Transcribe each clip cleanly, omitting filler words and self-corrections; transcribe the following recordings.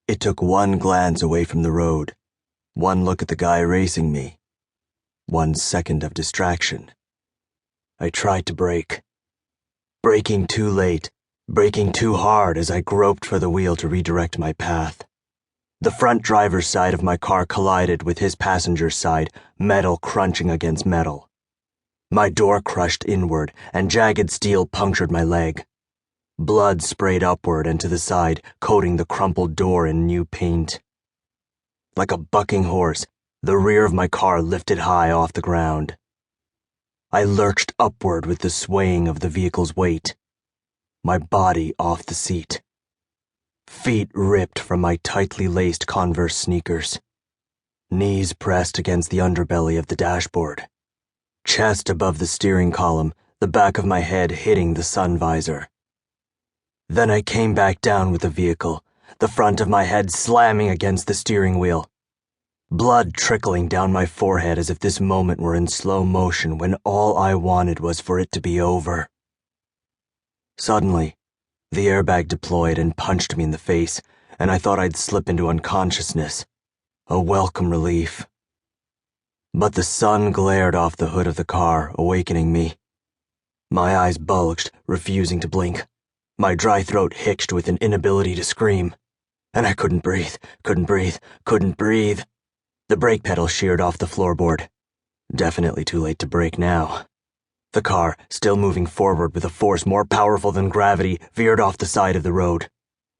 It took one glance away from the road, one look at the guy racing me, 1 second of distraction. I tried to brake. Braking too late, braking too hard as I groped for the wheel to redirect my path. The front driver's side of my car collided with his passenger's side, metal crunching against metal. My door crushed inward, and jagged steel punctured my leg. Blood sprayed upward and to the side, coating the crumpled door in new paint. Like a bucking horse, the rear of my car lifted high off the ground. I lurched upward with the swaying of the vehicle's weight, my body off the seat. Feet ripped from my tightly laced Converse sneakers. Knees pressed against the underbelly of the dashboard. Chest above the steering column, the back of my head hitting the sun visor. Then I came back down with the vehicle, the front of my head slamming against the steering wheel. Blood trickling down my forehead as if this moment were in slow motion when all I wanted was for it to be over. Suddenly, the airbag deployed and punched me in the face, and I thought I'd slip into unconsciousness. A welcome relief. But the sun glared off the hood of the car, awakening me. My eyes bulged, refusing to blink. My dry throat hitched with an inability to scream. And I couldn't breathe. The brake pedal sheared off the floorboard. Definitely too late to brake now. The car, still moving forward with a force more powerful than gravity, veered off the side of the road.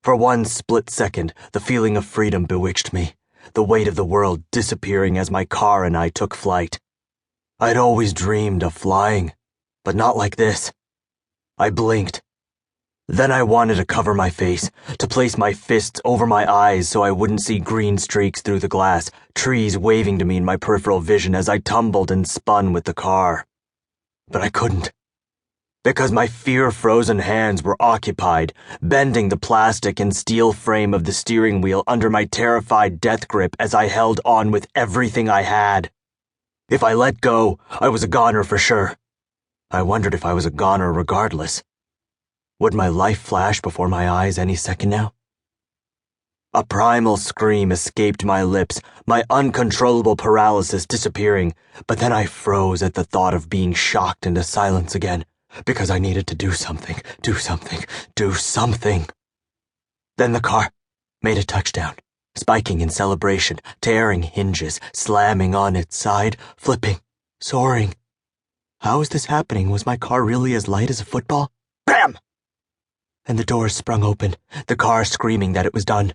For 1 split second, the feeling of freedom bewitched me, the weight of the world disappearing as my car and I took flight. I'd always dreamed of flying, but not like this. I blinked. Then I wanted to cover my face, to place my fists over my eyes so I wouldn't see green streaks through the glass, trees waving to me in my peripheral vision as I tumbled and spun with the car. But I couldn't, because my fear-frozen hands were occupied, bending the plastic and steel frame of the steering wheel under my terrified death grip as I held on with everything I had. If I let go, I was a goner for sure. I wondered if I was a goner regardless. Would my life flash before my eyes any second now? A primal scream escaped my lips, my uncontrollable paralysis disappearing, but then I froze at the thought of being shocked into silence again, because I needed to do something. Then the car made a touchdown, spiking in celebration, tearing hinges, slamming on its side, flipping, soaring. How was this happening? Was my car really as light as a football? Bam! And the doors sprung open, the car screaming that it was done.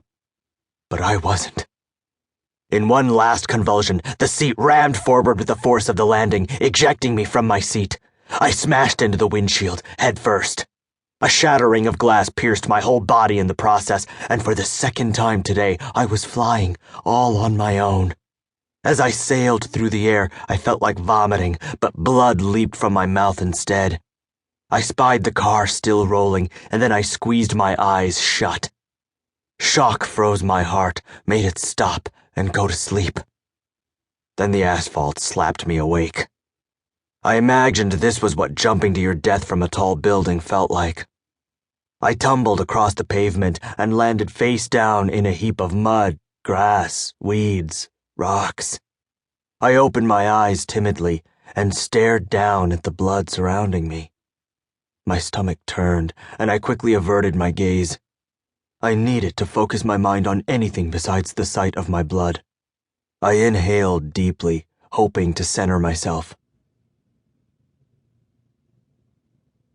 But I wasn't. In one last convulsion, the seat rammed forward with the force of the landing, ejecting me from my seat. I smashed into the windshield, head first. A shattering of glass pierced my whole body in the process, and for the second time today, I was flying, all on my own. As I sailed through the air, I felt like vomiting, but blood leaped from my mouth instead. I spied the car still rolling, and then I squeezed my eyes shut. Shock froze my heart, made it stop and go to sleep. Then the asphalt slapped me awake. I imagined this was what jumping to your death from a tall building felt like. I tumbled across the pavement and landed face down in a heap of mud, grass, weeds, rocks. I opened my eyes timidly and stared down at the blood surrounding me. My stomach turned, and I quickly averted my gaze. I needed to focus my mind on anything besides the sight of my blood. I inhaled deeply, hoping to center myself.